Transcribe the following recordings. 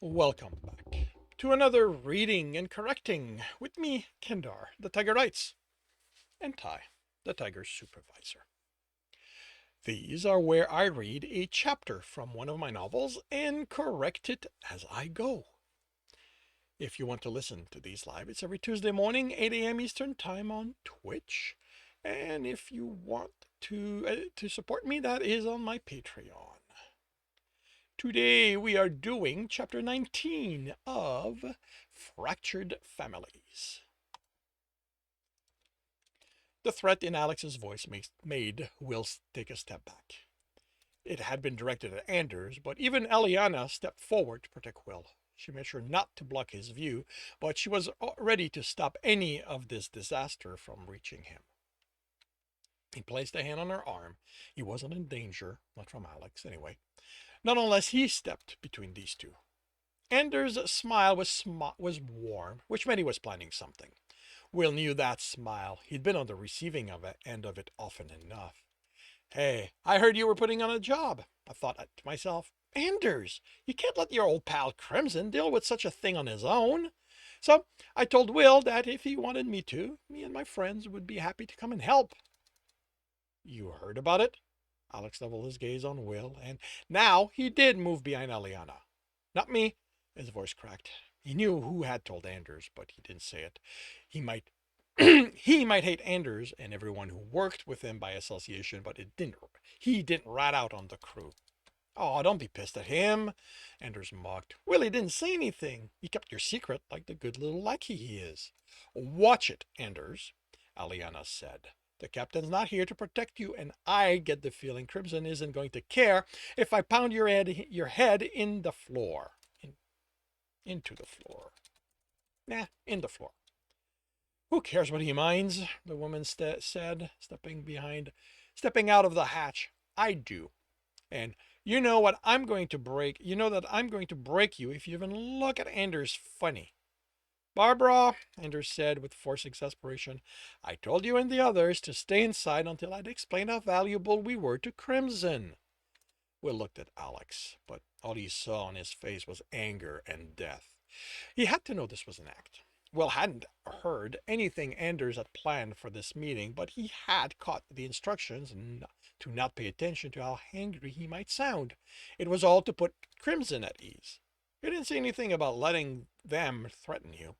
Welcome back to another reading and correcting with me, Kendar, the Tiger Writes, and Ty, the Tiger's supervisor. These are where I read a chapter from one of my novels and correct it as I go. If you want to listen to these live, it's every Tuesday morning, 8 a.m. Eastern Time on Twitch. And if you want to support me, that is on my Patreon. Today we are doing chapter 19 of Fractured Families. The threat in Alex's voice made Will take a step back. It had been directed at Anders, but even Eliana stepped forward to protect Will. She made sure not to block his view, but she was ready to stop any of this disaster from reaching him. He placed a hand on her arm. He wasn't in danger, not from Alex anyway. Not unless he stepped between these two. Anders' smile was warm, which meant he was planning something. Will knew that smile. He'd been on the receiving end of it often enough. Hey, I heard you were putting on a job. I thought to myself, Anders, you can't let your old pal Crimson deal with such a thing on his own. So I told Will that if he wanted me to, me and my friends would be happy to come and help. You heard about it? Alex leveled his gaze on Will, and now he did move behind Aliana. Not me. His voice cracked. He knew who had told Anders, but he didn't say it. He might he might hate Anders and everyone who worked with him by association, but he didn't rat out on the crew. Oh, don't be pissed at him, Anders mocked. Willie didn't say anything. He kept your secret like the good little lackey he is. Watch it, Anders, Aliana said. The captain's not here to protect you, and I get the feeling Crimson isn't going to care if I pound your head in the floor. Into the floor. Nah, in the floor. Who cares what he minds? The woman said, stepping out of the hatch. I do. And you know what I'm going to break. You know that I'm going to break you if you even look at Anders funny. Barbara, Anders said with forced exasperation, I told you and the others to stay inside until I'd explain how valuable we were to Crimson. Will looked at Alex, but all he saw on his face was anger and death. He had to know this was an act. Will hadn't heard anything Anders had planned for this meeting, but he had caught the instructions to not pay attention to how angry he might sound. It was all to put Crimson at ease. He didn't say anything about letting them threaten you.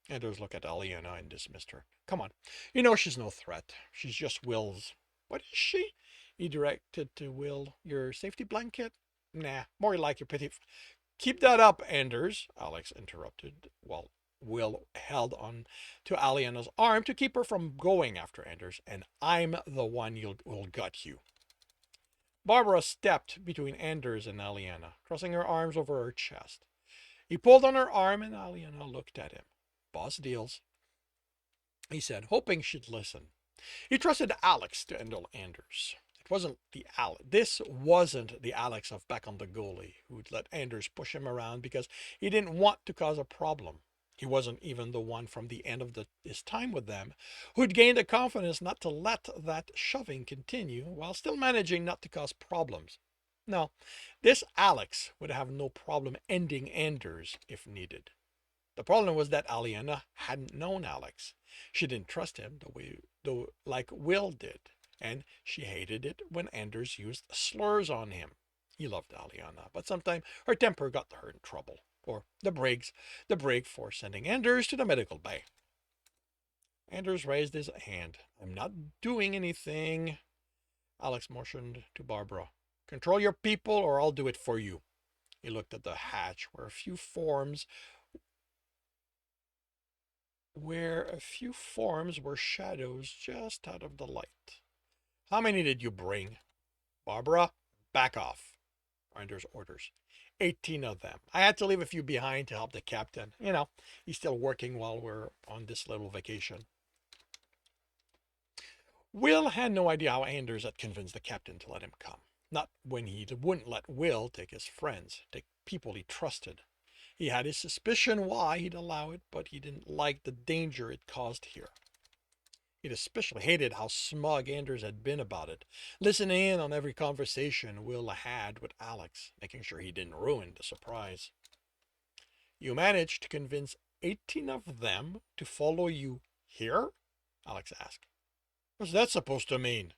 Anders looked at Aliana and dismissed her. Come on, you know she's no threat. She's just Will's. What is she? He directed to Will. Your safety blanket? Nah, more like your pretty. Keep that up, Anders, Alex interrupted, while Will held on to Aliana's arm to keep her from going after Anders, and I'm the one who'll gut you. Barbara stepped between Anders and Aliana, crossing her arms over her chest. He pulled on her arm, and Aliana looked at him. Boss deals, he said, hoping she'd listen. He trusted Alex to handle Anders. This wasn't the Alex of back on the goalie who'd let Anders push him around because he didn't want to cause a problem. He wasn't even the one from the end of his time with them who'd gained the confidence not to let that shoving continue while still managing not to cause problems. No, this Alex would have no problem ending Anders if needed. The problem was that Aliana hadn't known Alex. She didn't trust him like Will did, and she hated it when Anders used slurs on him. He loved Aliana, but sometimes her temper got her in trouble, or the brig for sending Anders to the medical bay. Anders raised his hand. I'm not doing anything. Alex motioned to Barbara. Control your people or I'll do it for you. He looked at the hatch where a few forms were shadows just out of the light. How many did you bring? Barbara, back off. Anders orders. 18 of them. I had to leave a few behind to help the captain. You know, he's still working while we're on this little vacation. Will had no idea how Anders had convinced the captain to let him come. Not when he wouldn't let Will take his friends, take people he trusted. He had his suspicion why he'd allow it, but he didn't like the danger it caused here. He'd especially hated how smug Anders had been about it, listening in on every conversation Will had with Alex, making sure he didn't ruin the surprise. You managed to convince 18 of them to follow you here? Alex asked. What's that supposed to mean?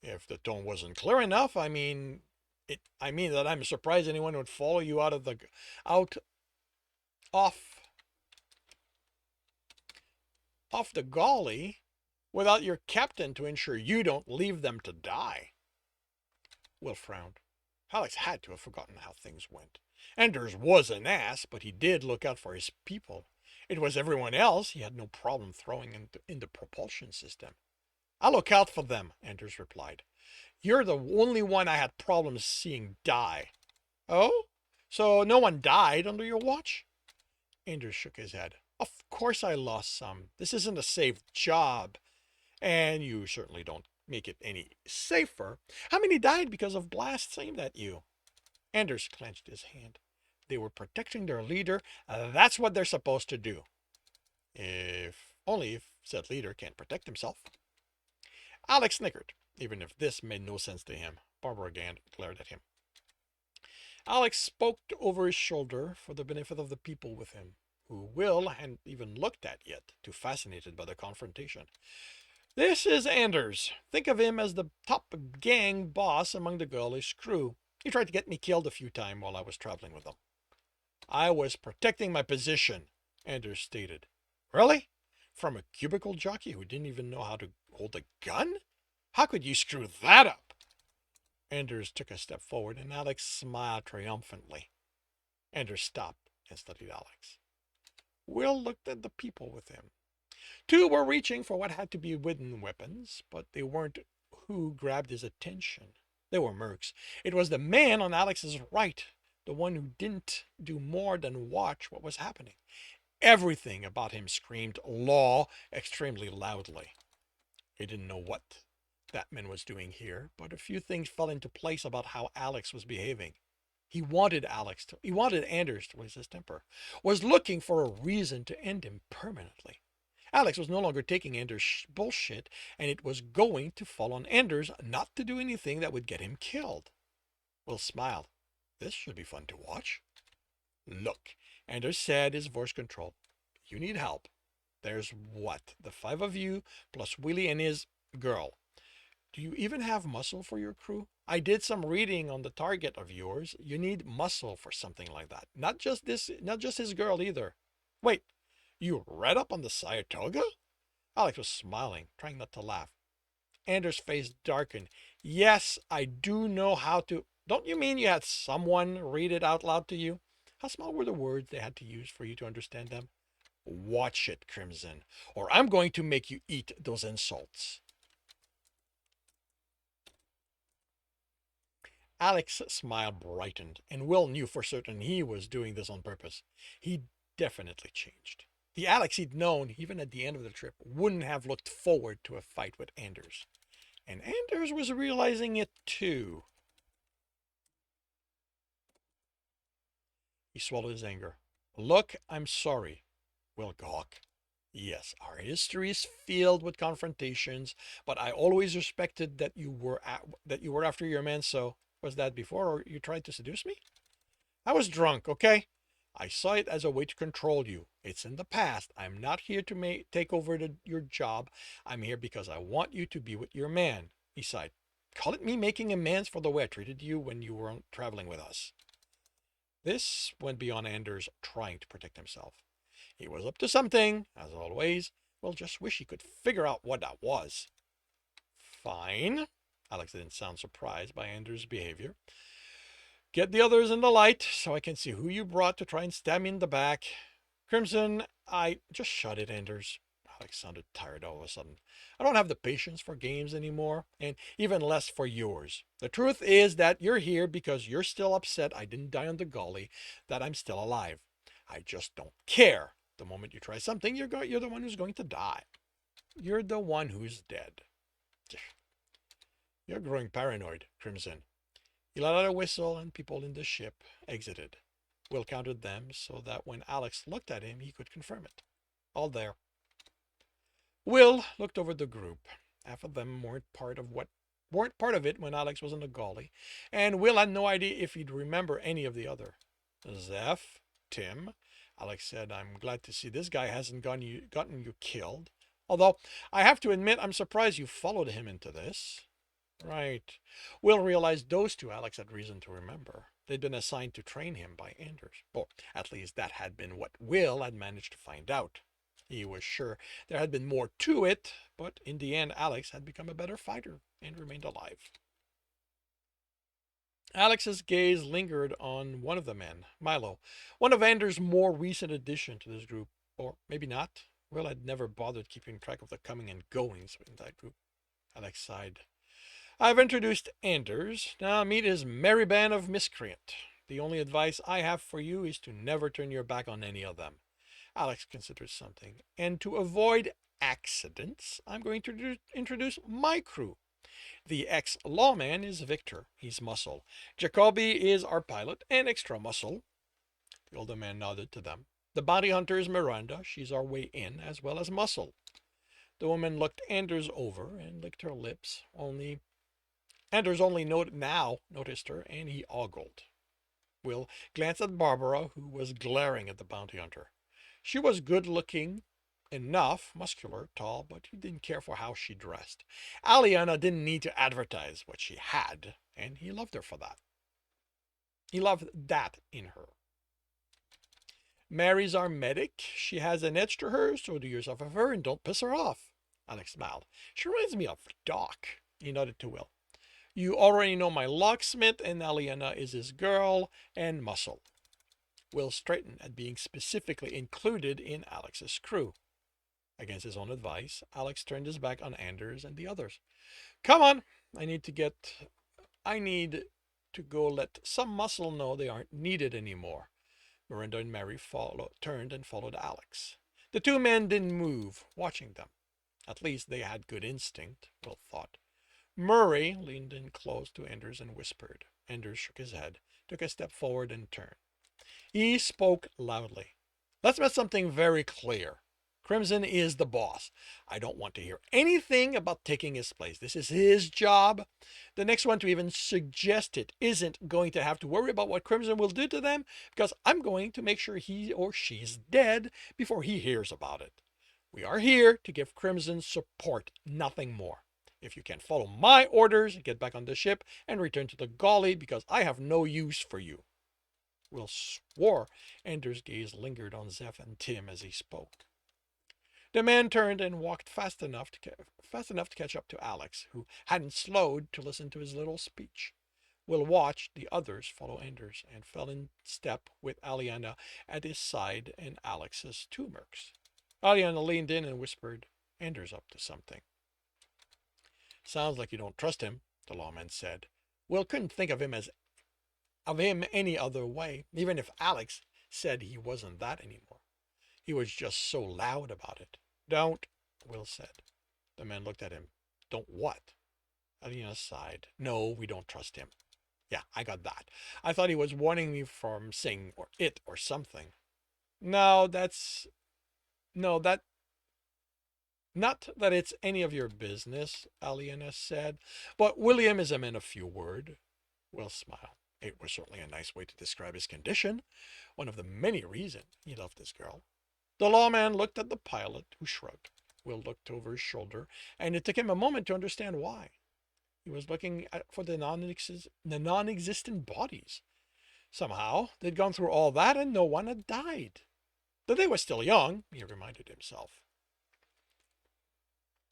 If the tone wasn't clear enough, I mean that I'm surprised anyone would follow you out off off the gully without your captain to ensure you don't leave them to die. Will frowned. Alex had to have forgotten how things went. Anders was an ass, but he did look out for his people. It was everyone else he had no problem throwing in the propulsion system. I'll look out for them, Anders replied. You're the only one I had problems seeing die. Oh? So no one died under your watch? Anders shook his head. Of course I lost some. This isn't a safe job. And you certainly don't make it any safer. How many died because of blasts aimed at you? Anders clenched his hand. They were protecting their leader. That's what they're supposed to do. If said leader can't protect himself. Alex snickered, even if this made no sense to him. Barbara again glared at him. Alex spoke over his shoulder for the benefit of the people with him, who Will hadn't even looked at yet, too fascinated by the confrontation. This is Anders. Think of him as the top gang boss among the girlish crew. He tried to get me killed a few times while I was traveling with them. I was protecting my position, Anders stated. Really? From a cubicle jockey who didn't even know how to hold a gun? How could you screw that up? Anders took a step forward and Alex smiled triumphantly. Anders stopped and studied Alex. Will looked at the people with him. Two were reaching for what had to be wooden weapons, but they weren't who grabbed his attention. They were mercs. It was the man on Alex's right, the one who didn't do more than watch what was happening. Everything about him screamed law extremely loudly. He didn't know what that man was doing here, but a few things fell into place about how Alex was behaving. He wanted Anders to lose his temper, was looking for a reason to end him permanently. Alex was no longer taking Anders' bullshit, and it was going to fall on Anders not to do anything that would get him killed. Will smiled. This should be fun to watch. Look, Anders said, his voice controlled. You need help. There's what? The five of you, plus Willie and his girl. Do you even have muscle for your crew? I did some reading on the target of yours. You need muscle for something like that. Not just his girl either. Wait, you read up on the Saratoga? Alex was smiling, trying not to laugh. Anders' face darkened. Yes, I do know how to. Don't you mean you had someone read it out loud to you? How small were the words they had to use for you to understand them? Watch it, Crimson, or I'm going to make you eat those insults. Alex's smile brightened, and Will knew for certain he was doing this on purpose. He definitely changed. The Alex he'd known, even at the end of the trip, wouldn't have looked forward to a fight with Anders. And Anders was realizing it too. He swallowed his anger. Look, I'm sorry, Will gawked. Yes, our history is filled with confrontations, but I always respected that you were after your man. So was that before, or you tried to seduce me? I was drunk, okay? I saw it as a way to control you. It's in the past. I'm not here to take over your job. I'm here because I want you to be with your man. He sighed. Call it me making amends for the way I treated you when you weren't traveling with us. This went beyond Anders trying to protect himself. He was up to something, as always. Well, just wish he could figure out what that was. Fine. Alex didn't sound surprised by Anders' behavior. Get the others in the light so I can see who you brought to try and stab me in the back. Crimson, just shut it, Anders. Alex sounded tired all of a sudden. I don't have the patience for games anymore, and even less for yours. The truth is that you're here because you're still upset I didn't die on the gully, that I'm still alive. I just don't care. The moment you try something, you're the one who's going to die. You're the one who's dead. You're growing paranoid, Crimson. He let out a whistle and people in the ship exited. Will counted them so that when Alex looked at him, he could confirm it. All there. Will looked over the group. Half of them weren't part of it when Alex was in the gully, and Will had no idea if he'd remember any of the other. Zeph, Tim. Alex said, I'm glad to see this guy hasn't gotten you killed. Although, I have to admit, I'm surprised you followed him into this. Right. Will realized those two Alex had reason to remember. They'd been assigned to train him by Anders. Or at least that had been what Will had managed to find out. He was sure there had been more to it, but in the end, Alex had become a better fighter and remained alive. Alex's gaze lingered on one of the men, Milo, one of Anders' more recent addition to this group. Or maybe not. Will had never bothered keeping track of the coming and goings in that group. Alex sighed. I've introduced Anders. Now meet his merry band of miscreant. The only advice I have for you is to never turn your back on any of them. Alex considered something. And to avoid accidents, I'm going to introduce my crew. The ex-lawman is Victor. He's muscle. Jacoby is our pilot and extra muscle. The older man nodded to them. The bounty hunter is Miranda. She's our way in, as well as muscle. The woman looked Anders over and licked her lips. Anders only noticed her, and he ogled. Will glanced at Barbara, who was glaring at the bounty hunter. She was good-looking enough, muscular, tall, but he didn't care for how she dressed. Aliana didn't need to advertise what she had, and he loved her for that. He loved that in her. Mary's our medic. She has an edge to her, so do yourself a favor and don't piss her off. Alex smiled. She reminds me of Doc. He nodded to Will. You already know my locksmith, and Aliana is his girl and muscle. Will straightened at being specifically included in Alex's crew. Against his own advice, Alex turned his back on Anders and the others. Come on, I need to go let some muscle know they aren't needed anymore. Miranda and Mary turned and followed Alex. The two men didn't move, watching them. At least they had good instinct, Will thought. Murray leaned in close to Anders and whispered. Anders shook his head, took a step forward, and turned. He spoke loudly. Let's make something very clear. Crimson is the boss. I don't want to hear anything about taking his place. This is his job. The next one to even suggest it isn't going to have to worry about what Crimson will do to them, because I'm going to make sure he or she's dead before he hears about it. We are here to give Crimson support, nothing more. If you can't follow my orders, get back on the ship and return to the galley, because I have no use for you. Will swore Anders' gaze lingered on Zeph and Tim as he spoke. The man turned and walked fast enough to catch up to Alex, who hadn't slowed to listen to his little speech. Will watched the others follow Anders and fell in step with Aliana at his side and Alex's two mercs. Aliana leaned in and whispered, Anders up to something. Sounds like you don't trust him, the lawman said. Will couldn't think of him any other way, even if Alex said he wasn't that anymore. He was just so loud about it. Don't, Will said. The man looked at him. Don't what? Alina sighed. No, we don't trust him. Yeah, I got that. I thought he was warning me from saying or something. No, that not that it's any of your business, Aliana said, but William is a man of few words. Will smiled. It was certainly a nice way to describe his condition, one of the many reasons he loved this girl. The lawman looked at the pilot, who shrugged. Will looked over his shoulder, and it took him a moment to understand why. He was looking for the non-existent bodies. Somehow, they'd gone through all that and no one had died. The day was still young, he reminded himself.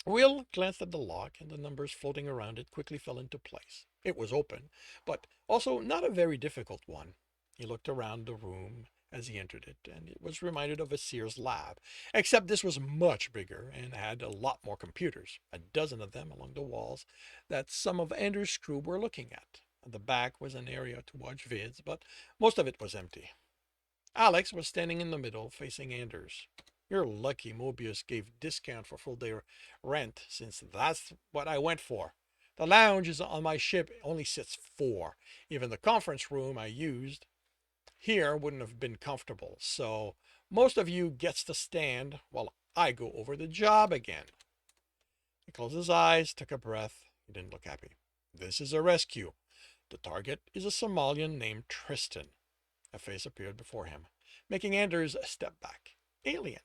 Will glanced at the lock, and the numbers floating around it quickly fell into place. It was open, but also not a very difficult one. He looked around the room as he entered it, and it was reminded of a Sears lab, except this was much bigger and had a lot more computers, a dozen of them along the walls that some of Anders' crew were looking at. At the back was an area to watch vids, but most of it was empty. Alex was standing in the middle, facing Anders. You're lucky Mobius gave discount for full day rent, since that's what I went for. The lounge is on my ship only sits 4. Even the conference room I used here wouldn't have been comfortable, so most of you gets to stand while I go over the job again. He closed his eyes, took a breath. He didn't look happy. This is a rescue. The target is a Somalian named Tristan. A face appeared before him, making Anders step back. Alien.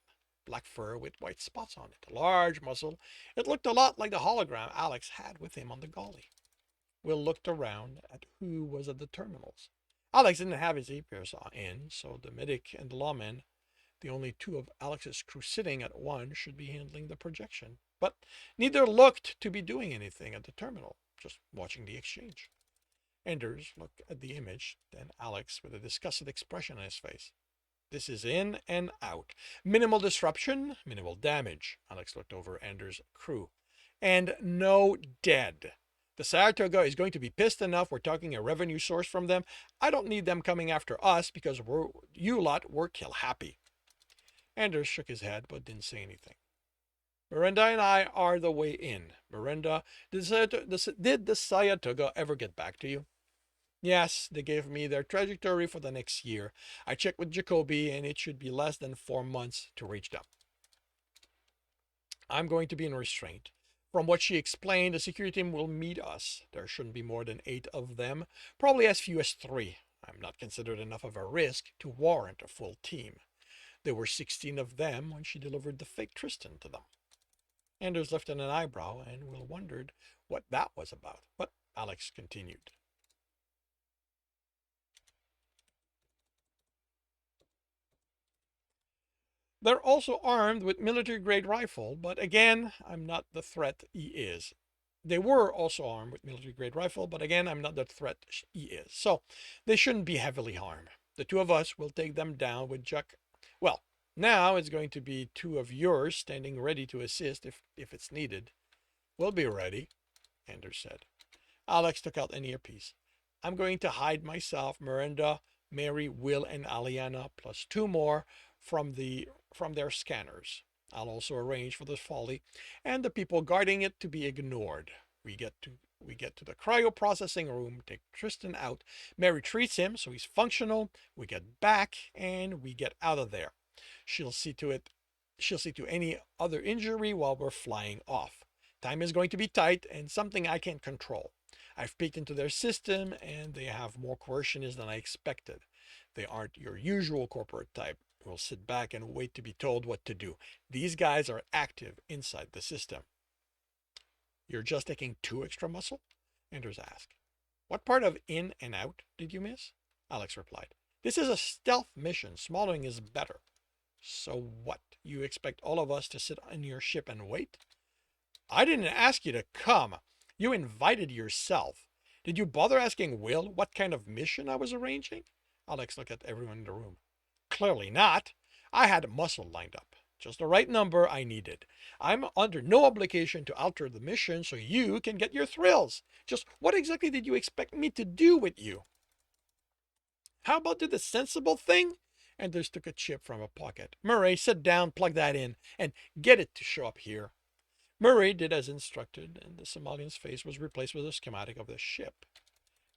Black fur with white spots on it. A large muzzle. It looked a lot like the hologram Alex had with him on the galley. Will looked around at who was at the terminals. Alex didn't have his earpiece in, so the medic and the lawman, the only two of Alex's crew sitting at one, should be handling the projection. But neither looked to be doing anything at the terminal, just watching the exchange. Anders looked at the image, then Alex with a disgusted expression on his face. This is in and out. Minimal disruption, minimal damage. Alex looked over Anders' crew. And no dead. The Saratoga is going to be pissed enough we're talking a revenue source from them. I don't need them coming after us because you lot were kill happy. Anders shook his head but didn't say anything. Miranda and I are the way in. Miranda, did the Saratoga ever get back to you? Yes, they gave me their trajectory for the next year. I checked with Jacoby and it should be less than 4 months to reach them. I'm going to be in restraint. From what she explained, the security team will meet us. There shouldn't be more than 8 of them, probably as few as 3. I'm not considered enough of a risk to warrant a full team. There were 16 of them when she delivered the fake Tristan to them. Anders lifted an eyebrow and Will wondered what that was about, but Alex continued. They're also armed with military-grade rifle, but again, I'm not the threat he is. They were also armed with military-grade rifle, but again, I'm not the threat he is. So they shouldn't be heavily harmed. The 2 of us will take them down with Jack. Well, now it's going to be 2 of yours standing ready to assist if it's needed. We'll be ready, Anders said. Alex took out an earpiece. I'm going to hide myself, Miranda, Mary, Will, and Aliana, plus 2 more from their scanners. I'll also arrange for the folly and the people guarding it to be ignored. We get to the cryoprocessing room, take Tristan out. Mary treats him so he's functional. We get back and we get out of there. She'll see to any other injury while we're flying off. Time is going to be tight and something I can't control. I've peeked into their system and they have more coercionists than I expected. They aren't your usual corporate type who will sit back and wait to be told what to do. These guys are active inside the system. You're just taking 2 extra muscle? Anders asked. What part of in and out did you miss? Alex replied. This is a stealth mission. Smattering is better. So what? You expect all of us to sit on your ship and wait? I didn't ask you to come. You invited yourself. Did you bother asking Will what kind of mission I was arranging? Alex looked at everyone in the room. Clearly not. I had muscle lined up. Just the right number I needed. I'm under no obligation to alter the mission so you can get your thrills. Just what exactly did you expect me to do with you? How about do the sensible thing? Anders took a chip from a pocket. Murray, sit down, plug that in, and get it to show up here. Murray did as instructed, and the Somalian's face was replaced with a schematic of the ship.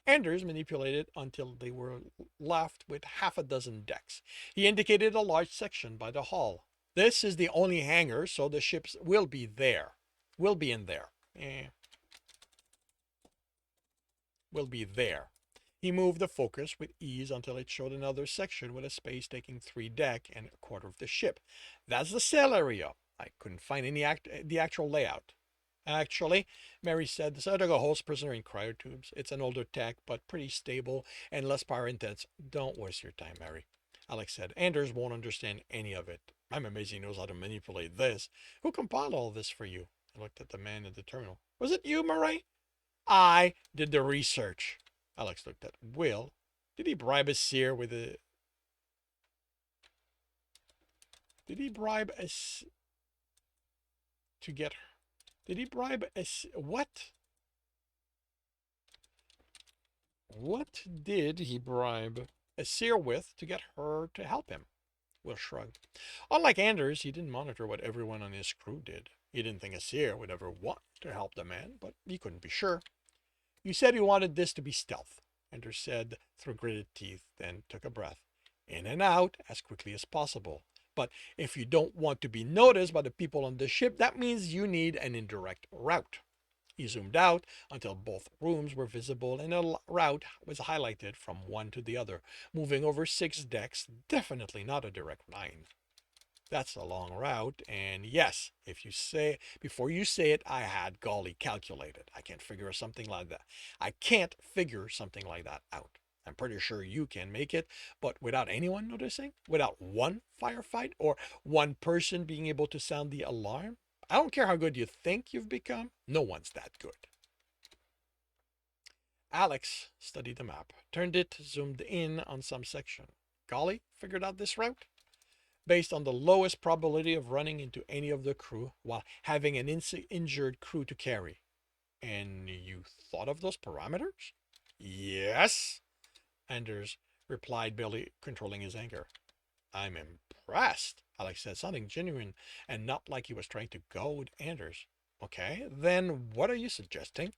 Anders manipulated until they were left with half a dozen decks. He indicated a large section by the hull. This is the only hangar, so the ships will be there. Will be in there. Will be there. He moved the focus with ease until it showed another section with a space taking 3 deck and a quarter of the ship. That's the sail area. I couldn't find the actual layout. Actually, Mary said, the Saratoga holds prisoner in cryotubes. It's an older tech, but pretty stable and less power intense. Don't waste your time, Mary. Alex said, Anders won't understand any of it. I'm amazed he knows how to manipulate this. Who compiled all this for you? I looked at the man at the terminal. Was it you, Murray? I did the research. Alex looked at Will. Did he bribe a seer with a... Did he bribe a... to get her? Did he bribe a... What? What did he bribe a seer with to get her to help him? Will shrugged. Unlike Anders, he didn't monitor what everyone on his crew did. He didn't think a seer would ever want to help the man, but he couldn't be sure. You said you wanted this to be stealth, Anders said through gritted teeth, then took a breath. In and out as quickly as possible. But if you don't want to be noticed by the people on the ship, that means you need an indirect route. He zoomed out until both rooms were visible and a route was highlighted from one to the other, moving over 6 decks, definitely not a direct line. That's a long route, and yes, if you say before you say it, I had golly calculated. I can't figure something like that. I can't figure something like that out. I'm pretty sure you can make it, but without anyone noticing, without one firefight or one person being able to sound the alarm, I don't care how good you think you've become, no one's that good. Alex studied the map, turned it, zoomed in on some section. Golly, figured out this route? Based on the lowest probability of running into any of the crew while having an injured crew to carry. And you thought of those parameters? Yes, Anders replied, barely controlling his anger. I'm impressed, Alex said, something genuine and not like he was trying to goad Anders. Okay, then what are you suggesting?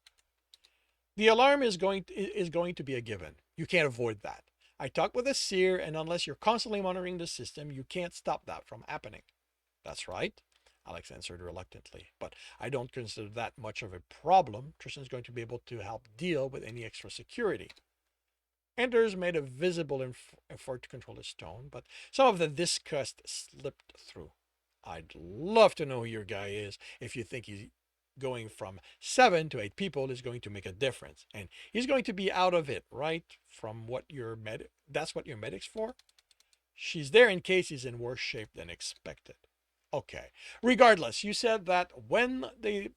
The alarm is going to be a given. You can't avoid that. I talked with a seer, and unless you're constantly monitoring the system, you can't stop that from happening. That's right, Alex answered reluctantly. But I don't consider that much of a problem. Tristan's going to be able to help deal with any extra security. Anders made a visible effort to control his tone, but some of the disgust slipped through. I'd love to know who your guy is if you think he's going from 7 to 8 people is going to make a difference. And he's going to be out of it, right? From what your that's what your medic's for? She's there in case he's in worse shape than expected. Okay. Regardless, you said that when they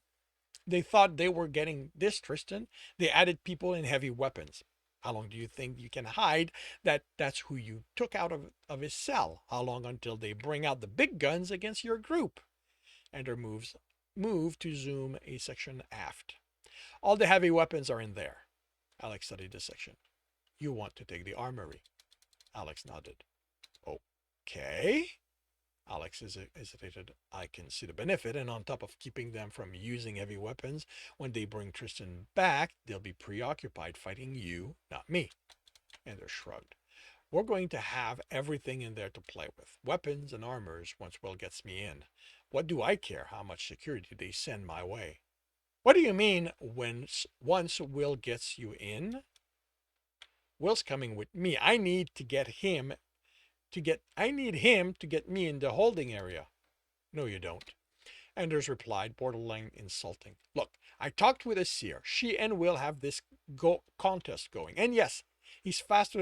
thought they were getting this Tristan, they added people in heavy weapons. How long do you think you can hide that that's who you took out of his cell? How long until they bring out the big guns against your group? Enter move to zoom a section aft. All the heavy weapons are in there. Alex studied the section. You want to take the armory. Alex nodded. Okay. Alex hesitated. I can see the benefit, and on top of keeping them from using heavy weapons, when they bring Tristan back, they'll be preoccupied fighting you, not me. Anders shrugged. We're going to have everything in there to play with. Weapons and armors once Will gets me in. What do I care how much security they send my way? What do you mean once Will gets you in? Will's coming with me. I need him to get me in the holding area. No, you don't. Anders replied, borderline insulting. Look, I talked with a seer. She and Will have this contest going. And yes, he's faster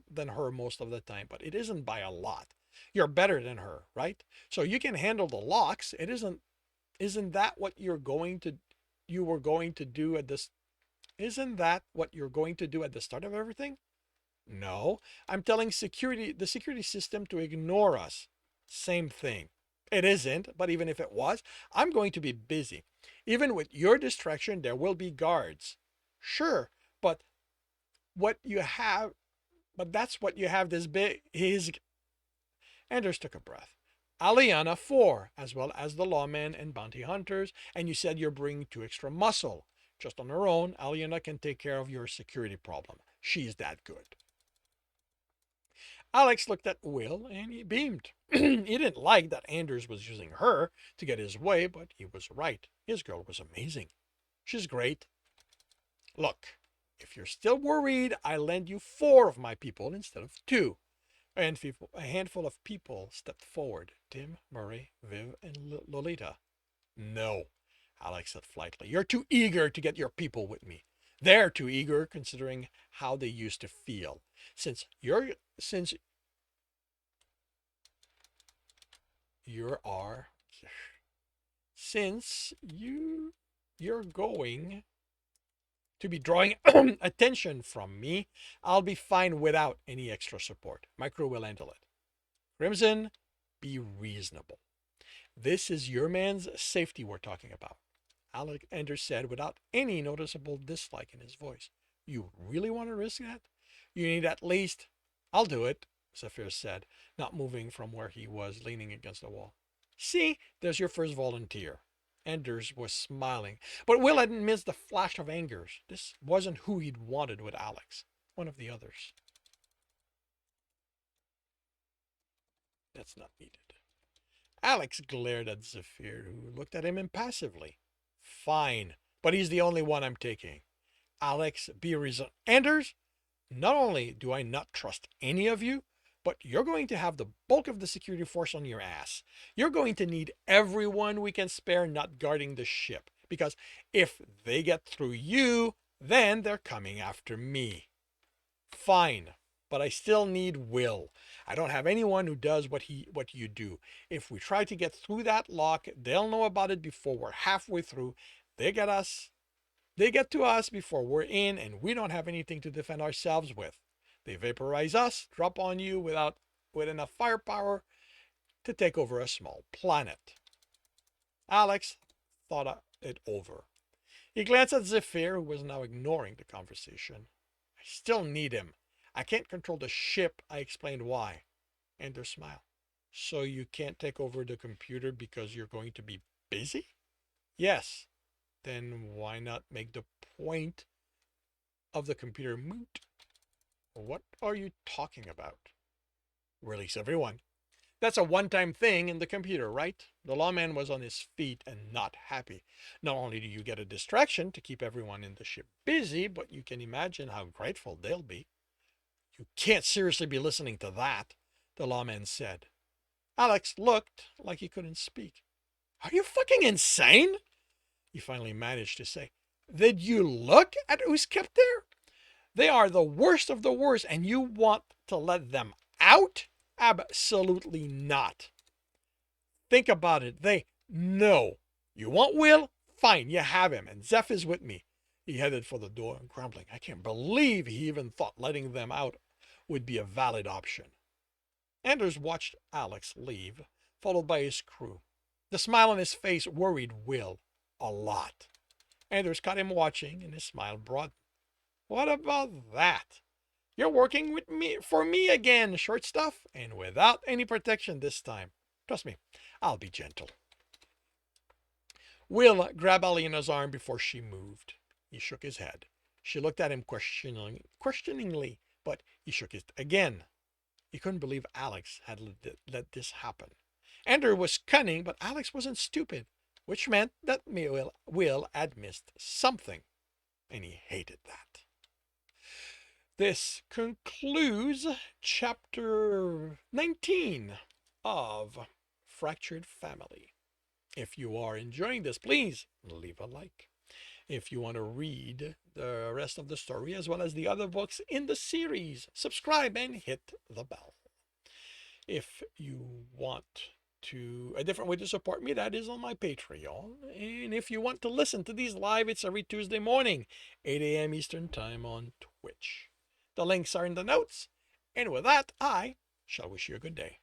than her most of the time, but it isn't by a lot. You're better than her, right? So you can handle the locks. Isn't that what you were going to do at this isn't that what you're going to do at the start of everything? No, I'm telling the security system to ignore us. Same thing. It isn't, but even if it was, I'm going to be busy. Even with your distraction, there will be guards. Sure, but what you have, but that's what you have this big. Anders took a breath. Aliana 4, as well as the lawmen and bounty hunters, and you said you're bringing 2 extra muscle. Just on her own, Aliana can take care of your security problem. She's that good. Alex looked at Will and he beamed. He didn't like that Anders was using her to get his way, but he was right. His girl was amazing. She's great. Look, if you're still worried, I lend you 4 of my people instead of 2. A handful of people stepped forward. Tim, Murray, Viv, and Lolita. No, Alex said flightly. You're too eager to get your people with me. They're too eager considering how they used to feel. Since you are since you're going to be drawing attention from me, I'll be fine without any extra support. My crew will handle it. Crimson, be reasonable. This is your man's safety we're talking about. Alexander said without any noticeable dislike in his voice. You really want to risk that? You need at least... I'll do it, Zephyr said, not moving from where he was, leaning against the wall. See, there's your first volunteer. Anders was smiling, but Will hadn't missed the flash of anger. This wasn't who he'd wanted with Alex. One of the others. That's not needed. Alex glared at Zephyr, who looked at him impassively. Fine. but he's the only one I'm taking. Alex, be reasonable. Anders, not only do I not trust any of you, but you're going to have the bulk of the security force on your ass. You're going to need everyone we can spare not guarding the ship. Because if they get through you, then they're coming after me. Fine, but I still need Will. I don't have anyone who does what you do. If we try to get through that lock, they'll know about it before we're halfway through. They get us. They get to us before we're in, and we don't have anything to defend ourselves with. They vaporize us, drop on you with enough firepower to take over a small planet. Alex thought it over. He glanced at Zephyr, who was now ignoring the conversation. I still need him. I can't control the ship. I explained why. Anders smiled. So you can't take over the computer because you're going to be busy? Yes. Then why not make the point of the computer moot? What are you talking about? Release everyone. That's a one-time thing in the computer, right? The lawman was on his feet and not happy. Not only do you get a distraction to keep everyone in the ship busy, but you can imagine how grateful they'll be. You can't seriously be listening to that, the lawman said. Alex looked like he couldn't speak. Are you fucking insane? He finally managed to say. Did you look at who's kept there? They are the worst of the worst, and you want to let them out? Absolutely not. Think about it. No. You want Will? Fine, you have him, and Zeph is with me. He headed for the door, grumbling. I can't believe he even thought letting them out would be a valid option. Anders watched Alex leave, followed by his crew. The smile on his face worried Will a lot. Anders caught him watching, and his smile broadened. What about that? You're working with me for me again, short stuff, and without any protection this time. Trust me, I'll be gentle. Will grabbed Alina's arm before she moved. He shook his head. She looked at him questioningly, but he shook it again. He couldn't believe Alex had let this happen. Ender was cunning, but Alex wasn't stupid, which meant that Will had missed something, and he hated that. This concludes chapter 19 of Fractured Family. If you are enjoying this, please leave a like. If you want to read the rest of the story as well as the other books in the series, subscribe and hit the bell. If you want a different way to support me, that is on my Patreon. And if you want to listen to these live, it's every Tuesday morning, 8 a.m. Eastern Time on Twitch. The links are in the notes. And with that, I shall wish you a good day.